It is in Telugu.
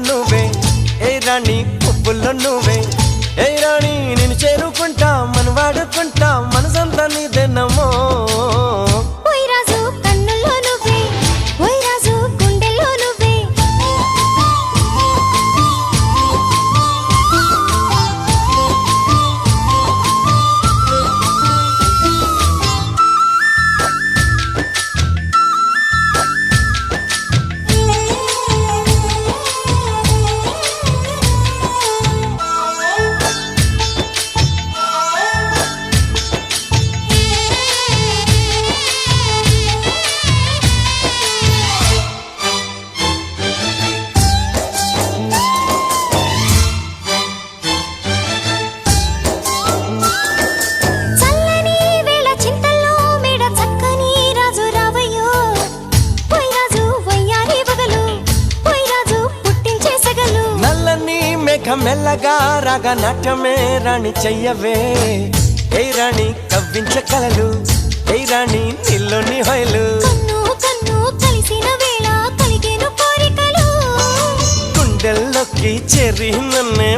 నువ్వే ఏ రాణి పువ్వుల్లో నువ్వే ఏ రాణి నేను చేరుకుంటా మన వాడుకుంటా మనసంతా నీదెన్నమో మెల్లగా రాగా నాట్యమే రాణి చెయ్యవే ఏ రాణి కవ్వించ కలలు ఏ రాణి నీలోని హొయలు గుండెల్లోకి చెరి నన్నే